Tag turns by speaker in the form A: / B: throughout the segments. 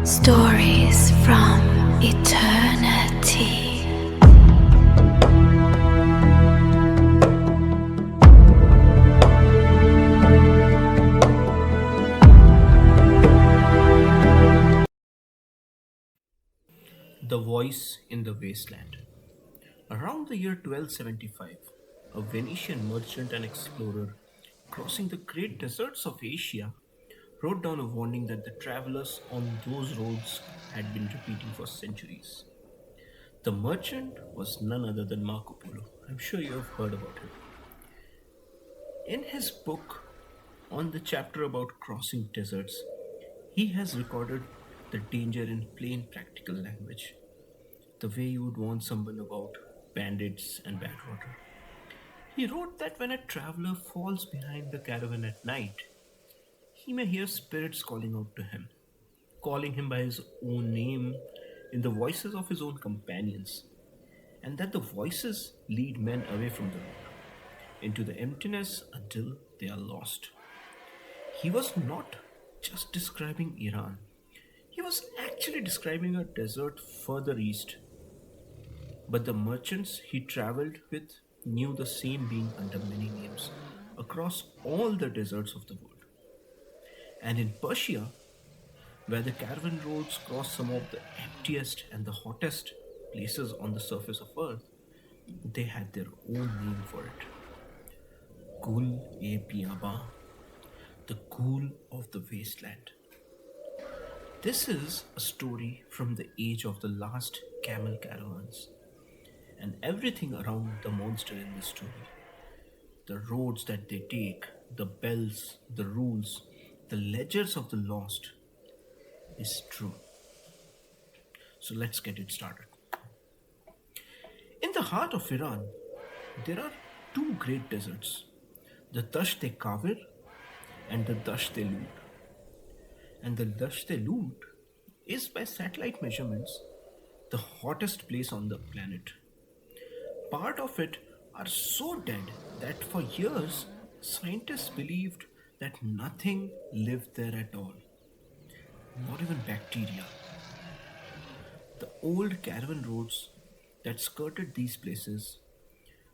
A: Stories from eternity.
B: The Voice in the Wasteland. Around the year 1275, a Venetian merchant and explorer crossing the great deserts of Asia wrote down a warning that the travelers on those roads had been repeating for centuries. The merchant was none other than Marco Polo. I'm sure you have heard about him. In his book on the chapter about crossing deserts, he has recorded the danger in plain practical language, the way you would warn someone about bandits and bad water. He wrote that when a traveler falls behind the caravan at night, he may hear spirits calling out to him, calling him by his own name in the voices of his own companions, and that the voices lead men away from the road into the emptiness until they are lost. He was not just describing Iran, he was actually describing a desert further east. But the merchants he traveled with knew the same being under many names across all the deserts of the world. And in Persia, where the caravan roads cross some of the emptiest and the hottest places on the surface of earth, they had their own name for it. Ghul Biyaban, the ghoul of the wasteland. This is a story from the age of the last camel caravans and everything around the monster in this story. The roads that they take, the bells, the rules, the ledgers of the lost is true. So let's get it started. In the heart of Iran, there are two great deserts, the Dasht-e and the Dasht-e Lut. And the Dasht-e Lut is, by satellite measurements, the hottest place on the planet. Part of it are so dead that for years scientists believed that nothing lived there at all, not even bacteria. The old caravan roads that skirted these places,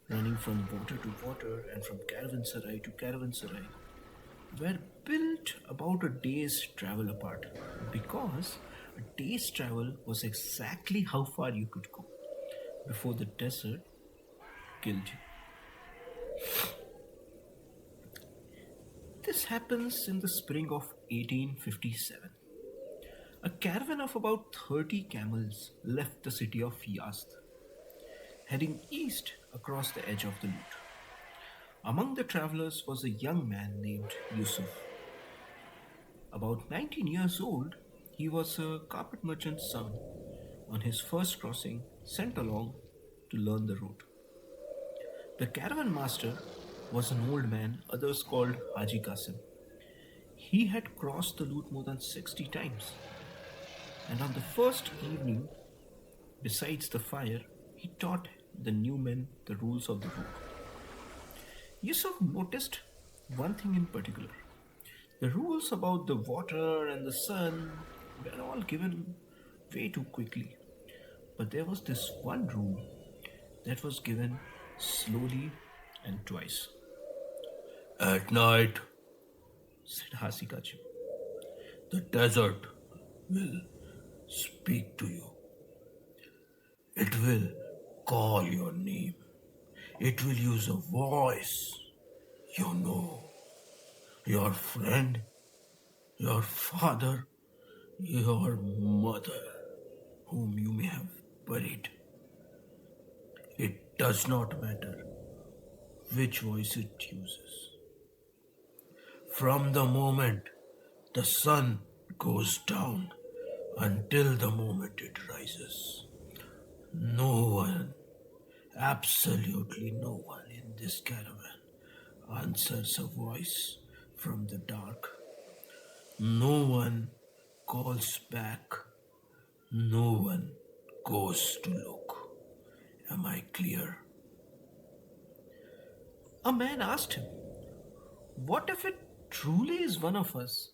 B: running from water to water and from caravanserai to caravanserai, were built about a day's travel apart because a day's travel was exactly how far you could go before the desert killed you. This happens in the spring of 1857. A caravan of about 30 camels left the city of Yazd, heading east across the edge of the Lut. Among the travelers was a young man named Yusuf. About 19 years old, he was a carpet merchant's son on his first crossing sent along to learn the route. The caravan master was an old man, others called Haji Qasim. He had crossed the Lut more than 60 times, and on the first evening, besides the fire, he taught the new men the rules of the route. Yusuf noticed one thing in particular. The rules about the water and the sun were all given way too quickly. But there was this one rule that was given slowly and twice. At night, said Hasikachi, the desert will speak to you. It will call your name. It will use a voice. You know, your friend, your father, your mother, whom you may have buried. It does not matter which voice it uses. From the moment the sun goes down until the moment it rises, no one, absolutely no one in this caravan answers a voice from the dark. No one calls back. No one goes to look. Am I clear? A man asked him, what if it truly is one of us?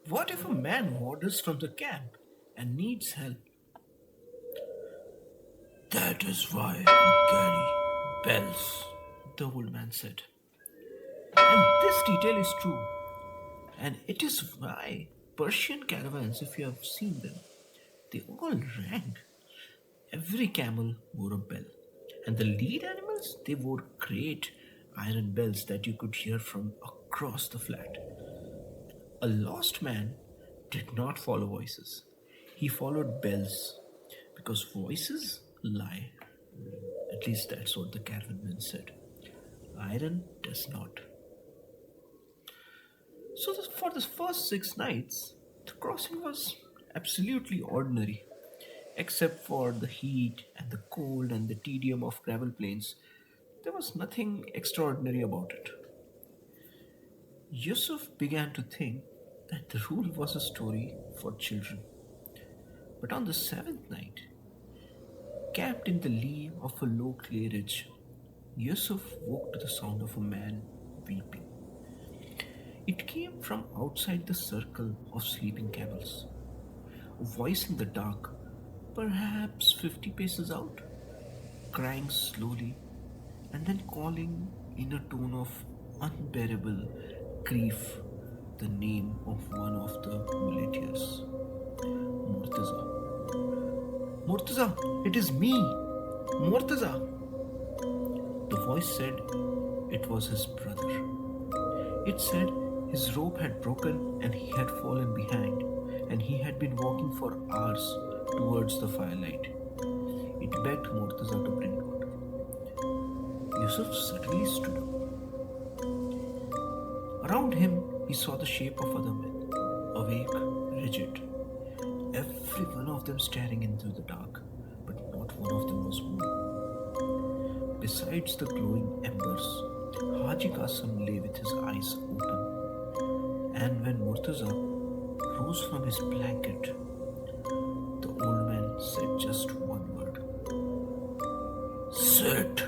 B: What if a man wanders from the camp and needs help. That is why we carry bells, the old man said. And this detail is true, and it is why Persian caravans, if you have seen them, they all rang. Every camel wore a bell, and the lead animals they wore great iron bells that you could hear from across the flat. A lost man did not follow voices; he followed bells, because voices lie. At least that's what the caravan said. Iron does not. So, for the first 6 nights, the crossing was absolutely ordinary, except for the heat and the cold and the tedium of gravel plains. There was nothing extraordinary about it. Yusuf began to think that the rule was a story for children. But on the seventh night, camped in the lee of a low clay ridge, Yusuf woke to the sound of a man weeping. It came from outside the circle of sleeping camels. A voice in the dark, perhaps 50 paces out, crying slowly and then calling in a tone of unbearable grief the name of one of the muleteers, Murtaza. Murtaza, it is me, Murtaza. The voice said it was his brother. It said his rope had broken and he had fallen behind, and he had been walking for hours towards the firelight. It begged Murtaza to bring water. Yusuf suddenly stood up. Around him, he saw the shape of other men, awake, rigid, every one of them staring into the dark, but not one of them was moving. Besides the glowing embers, Haji Qasim lay with his eyes open, and when Murtaza rose from his blanket, the old man said just one word: "Sit."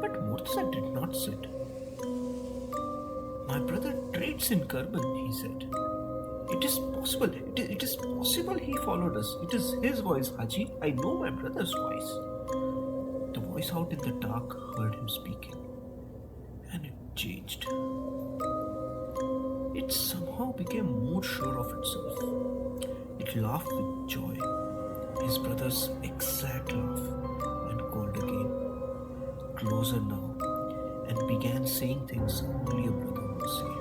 B: But Murtaza did not sit. "My brother trades in Karban," he said. "It is possible. It is possible he followed us. It is his voice, Haji. I know my brother's voice." The voice out in the dark heard him speaking, and it changed. It somehow became more sure of itself. It laughed with joy, his brother's exact laugh, and called again, closer now, and began saying things only a brother would say.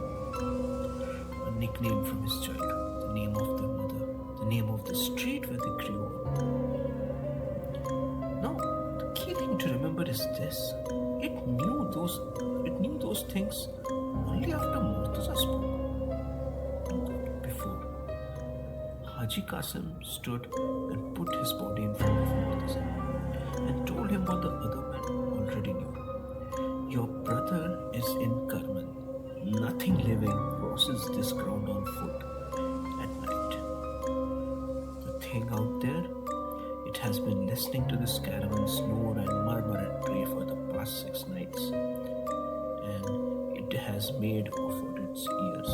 B: A nickname from his childhood, the name of their mother, the name of the street where they grew up. Now, the key thing to remember is this: it knew those things only after Murtaza spoke, not before. Haji Qasim stood and put his body in front of Murtaza and told him what the other men already knew. "Your brother is in Karman. Nothing living crosses this ground on foot at night. The thing out there, it has been listening to this caravan snore and murmur and pray for the past 6 nights, and it has made of its ears."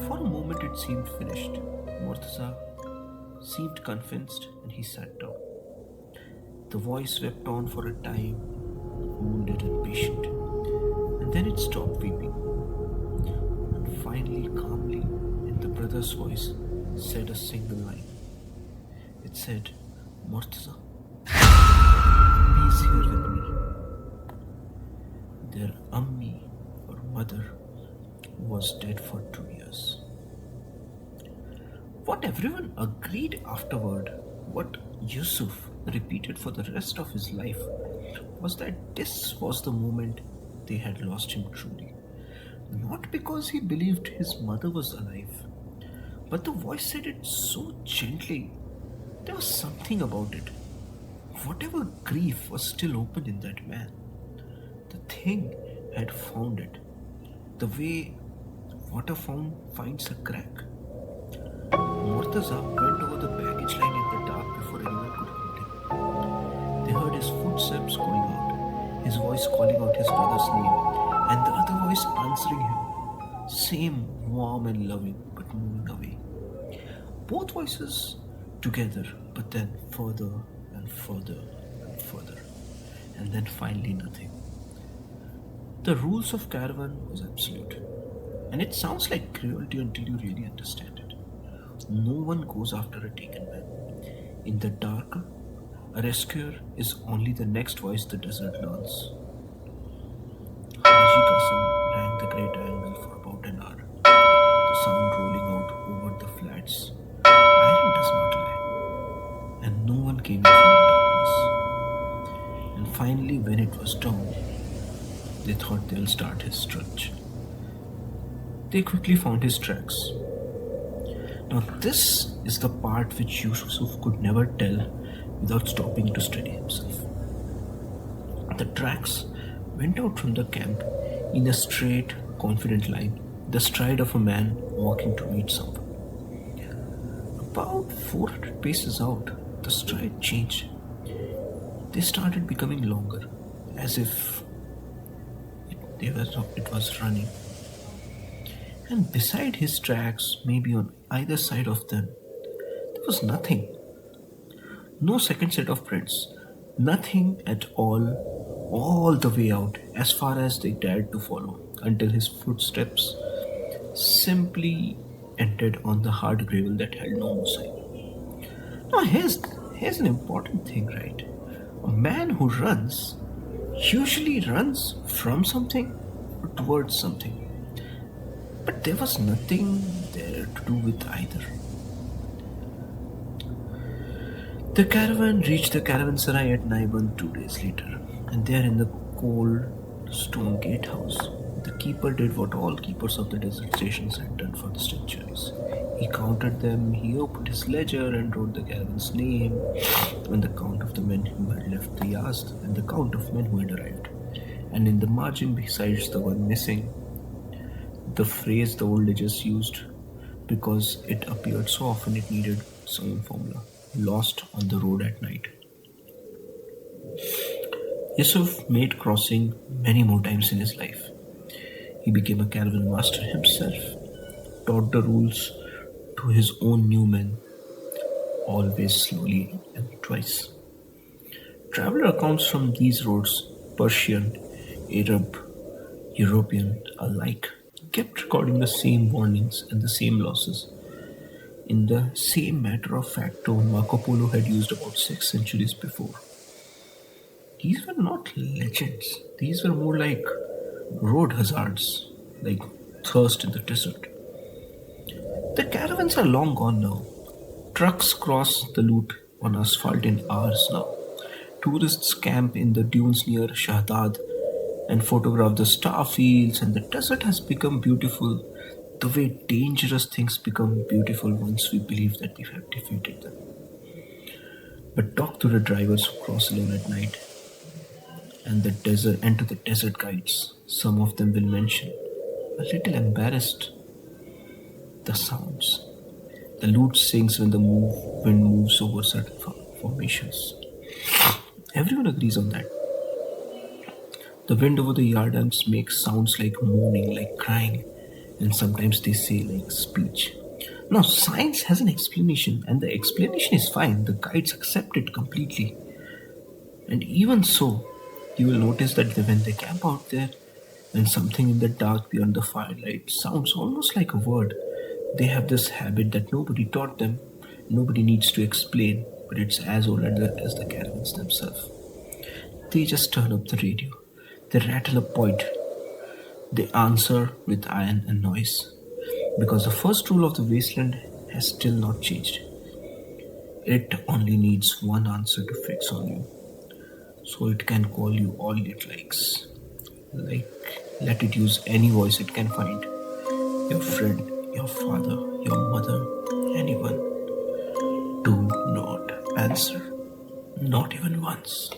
B: For a moment it seemed finished. Murtaza seemed convinced and he sat down. The voice wept on for a time, wounded and patient, and then it stopped weeping. And finally, calmly, in the brother's voice, said a single line. It said, "Murtaza, please here with me." Their Ammi, or mother, was dead for 2 years. What everyone agreed afterward, what Yusuf repeated for the rest of his life, was that this was the moment they had lost him truly. Not because he believed his mother was alive, but the voice said it so gently. There was something about it. Whatever grief was still open in that man, the thing had found it. The way water finds a crack. Murtaza went over the baggage line in the dark before anyone could hold him. They heard his footsteps going out, his voice calling out his brother's name, and the other voice answering him. Same warm and loving, but moving away. Both voices together, but then further and further and further. And then finally nothing. The rules of caravan was absolute. And it sounds like cruelty until you really understand it. No one goes after a taken man. In the dark, a rescuer is only the next voice the desert learns. Haji Qasim rang the great angle for about an hour, the sound rolling out over the flats. Iron does not lie, and no one came in from the darkness. And finally, when it was dawn, they thought they'll start his search. They quickly found his tracks. Now, this is the part which Yusuf could never tell without stopping to steady himself. The tracks went out from the camp in a straight, confident line, the stride of a man walking to meet someone. About 400 paces out, the stride changed. They started becoming longer, as if it was running. And beside his tracks, maybe on either side of them, there was nothing. No second set of prints. Nothing at all the way out, as far as they dared to follow, until his footsteps simply ended on the hard gravel that held no more sign. Now, here's an important thing, right? A man who runs usually runs from something or towards something. But there was nothing there to do with either. The caravan reached the caravanserai at Naiban 2 days later, and there in the cold stone gatehouse, the keeper did what all keepers of the desert stations had done for the centuries. He counted them, he opened his ledger and wrote the caravan's name, and the count of the men who had left the Yazd, and the count of men who had arrived. And in the margin, besides the one missing, the phrase the old ages used because it appeared so often it needed some formula. Lost on the road at night. Yusuf made crossing many more times in his life. He became a caravan master himself, taught the rules to his own new men, always slowly and twice. Traveler accounts from these roads, Persian, Arab, European alike, kept recording the same warnings and the same losses in the same matter-of-fact tone Marco Polo had used about 6 centuries before. These were not legends. These were more like road hazards, like thirst in the desert. The caravans are long gone now. Trucks cross the Lut on asphalt in hours now. Tourists camp in the dunes near Shahdad and photograph the star fields, and the desert has become beautiful the way dangerous things become beautiful once we believe that we have defeated them. But talk to the drivers who cross alone at night and to the desert guides. Some of them will mention, a little embarrassed, the sounds. The lute sings when the wind moves over certain formations. Everyone agrees on that. The wind over the yardams makes sounds like moaning, like crying, and sometimes they say like speech. Now, science has an explanation, and the explanation is fine. The guides accept it completely. And even so, you will notice that when they camp out there, when something in the dark beyond the firelight sounds almost like a word, they have this habit that nobody taught them, nobody needs to explain, but it's as old as the caravans themselves. They just turn up the radio, they rattle a point, they answer with iron and noise. Because the first rule of the Wasteland has still not changed. It only needs one answer to fix on you. So it can call you all it likes. Like, let it use any voice it can find. Your friend, your father, your mother, anyone. Do not answer. Not even once.